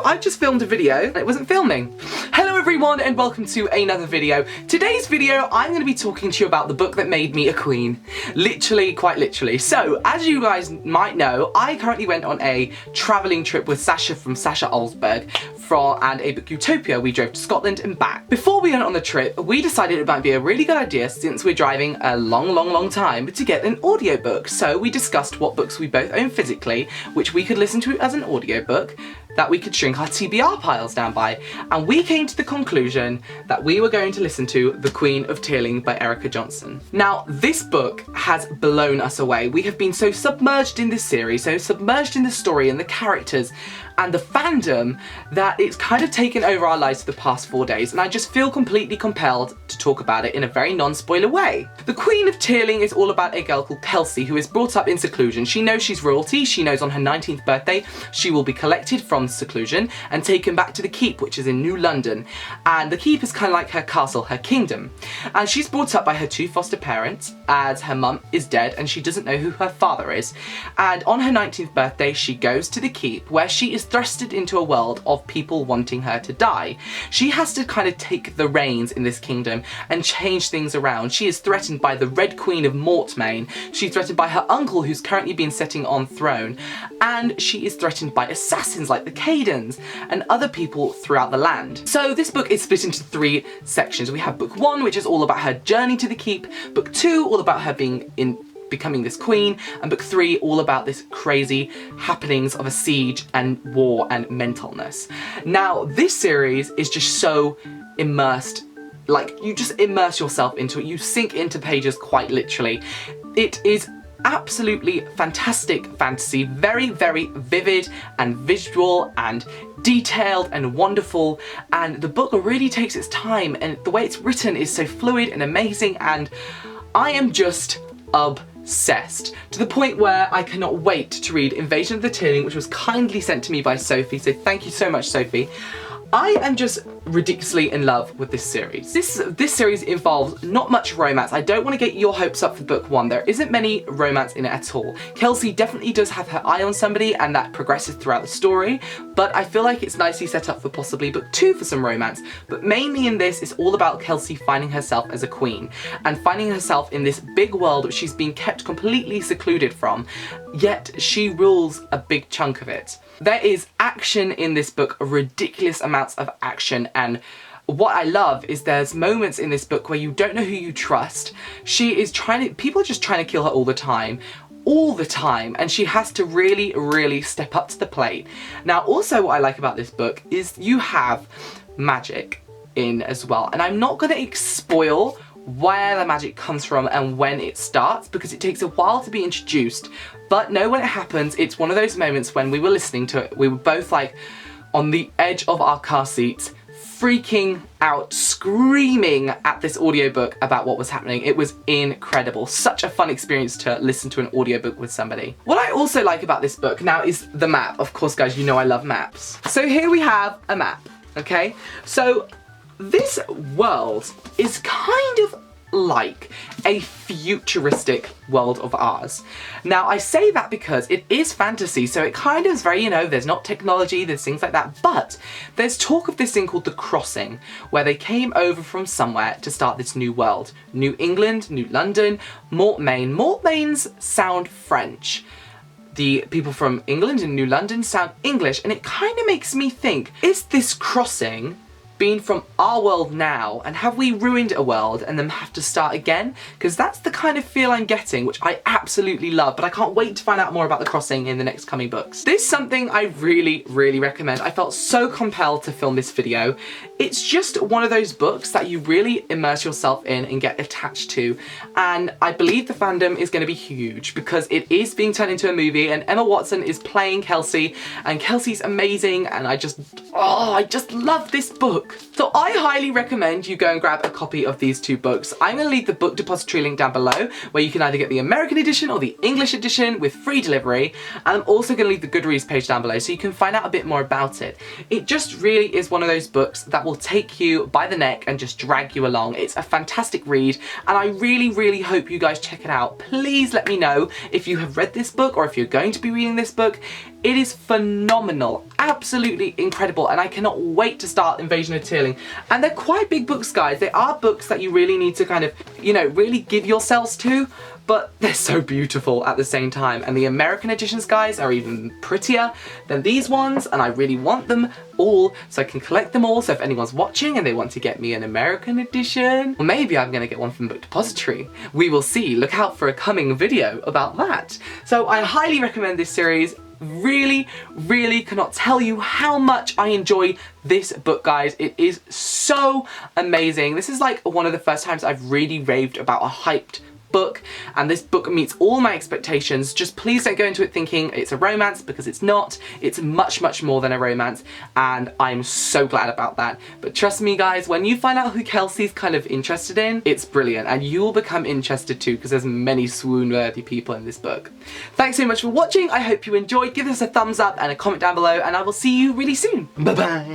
I just filmed a video and it wasn't filming. Hello everyone and welcome to another video. Today's video I'm going to be talking to you about the book that made me a queen. Literally, quite literally. So, as you guys might know, I currently went on a travelling trip with Sasha from Sasha Olsberg and a book Utopia. We drove to Scotland and back. Before we went on the trip, we decided it might be a really good idea, since we're driving a long time, to get an audiobook. So we discussed what books we both own physically, which we could listen to as an audiobook, that we could shrink our TBR piles down by, and we came to the conclusion that we were going to listen to The Queen of Tearling by Erica Johnson. Now, this book has blown us away. We have been so submerged in this series, so submerged in the story and the characters and the fandom, that it's kind of taken over our lives for the past 4 days, and I just feel completely compelled to talk about it in a very non-spoiler way. The Queen of Tearling is all about a girl called Kelsey who is brought up in seclusion. She knows she's royalty. She knows on her 19th birthday she will be collected from seclusion and taken back to the Keep, which is in New London, and the Keep is kind of like her castle, her kingdom, and she's brought up by her 2 foster parents, as her mum is dead and she doesn't know who her father is. And on her 19th birthday she goes to the Keep, where she is thrusted into a world of people wanting her to die. She has to kind of take the reins in this kingdom and change things around. She is threatened by the Red Queen of Mortmain, she's threatened by her uncle who's currently been sitting on throne, and she is threatened by assassins like the Cadens and other people throughout the land. So this book is split into 3 sections. We have book 1, which is all about her journey to the Keep, book 2 all about her becoming this queen, and book 3 all about this crazy happenings of a siege and war and mentalness. Now, this series is just so immersed, like you just immerse yourself into it, you sink into pages quite literally. It is absolutely fantastic fantasy, very vivid and visual and detailed and wonderful, and the book really takes its time, and the way it's written is so fluid and amazing, and I am just obsessed, to the point where I cannot wait to read Invasion of the Tearling, which was kindly sent to me by Sophie, so thank you so much, Sophie. I am just ridiculously in love with this series. This series involves not much romance. I don't want to get your hopes up for book 1. There isn't many romance in it at all. Kelsey definitely does have her eye on somebody, and that progresses throughout the story, but I feel like it's nicely set up for possibly book 2 for some romance. But mainly in this, it's all about Kelsey finding herself as a queen, and finding herself in this big world which she's been kept completely secluded from, yet she rules a big chunk of it. There is action in this book, ridiculous amounts of action, and what I love is there's moments in this book where you don't know who you trust. People are just trying to kill her all the time, and she has to really step up to the plate. Now, also what I like about this book is you have magic in as well, and I'm not going to spoil where the magic comes from and when it starts, because it takes a while to be introduced, but know when it happens. It's one of those moments when we were listening to it, we were both like on the edge of our car seats, freaking out, screaming at this audiobook about what was happening. It was incredible. Such a fun experience to listen to an audiobook with somebody. What I also like about this book now is the map. Of course, guys, you know I love maps. So here we have a map, okay? So this world is kind of like a futuristic world of ours. Now, I say that because it is fantasy, so it kind of is very, there's not technology, there's things like that, but there's talk of this thing called the Crossing, where they came over from somewhere to start this new world. New England, New London, Mortmain. Mortmains sound French. The people from England and New London sound English, and it kind of makes me think, is this crossing been from our world now, and have we ruined a world and then have to start again? Because that's the kind of feel I'm getting, which I absolutely love, but I can't wait to find out more about the Crossing in the next coming books. This is something I really recommend. I felt so compelled to film this video. It's just one of those books that you really immerse yourself in and get attached to, and I believe the fandom is going to be huge because it is being turned into a movie, and Emma Watson is playing Kelsey, and Kelsey's amazing, and I just love this book. So I highly recommend you go and grab a copy of these 2 books. I'm going to leave the book depository link down below, where you can either get the American edition or the English edition with free delivery, and I'm also going to leave the Goodreads page down below so you can find out a bit more about it. It just really is one of those books that will take you by the neck and just drag you along. It's a fantastic read, and I really hope you guys check it out. Please let me know if you have read this book or if you're going to be reading this book. It is phenomenal, absolutely incredible, and I cannot wait to start Invasion of Tearling. And they're quite big books, guys. They are books that you really need to kind of, you know, really give yourselves to, but they're so beautiful at the same time. And the American editions, guys, are even prettier than these ones, and I really want them all so I can collect them all. So if anyone's watching and they want to get me an American edition, or maybe I'm gonna get one from Book Depository. We will see. Look out for a coming video about that. So I highly recommend this series. Really, really cannot tell you how much I enjoy this book, guys. It is so amazing. This is like one of the first times I've really raved about a hyped book, and this book meets all my expectations. Just please don't go into it thinking it's a romance, because it's not. It's much, much more than a romance, and I'm so glad about that. But trust me, guys, when you find out who Kelsey's kind of interested in, it's brilliant, and you'll become interested too, because there's many swoon-worthy people in this book. Thanks so much for watching. I hope you enjoyed. Give us a thumbs up and a comment down below, and I will see you really soon. Bye-bye.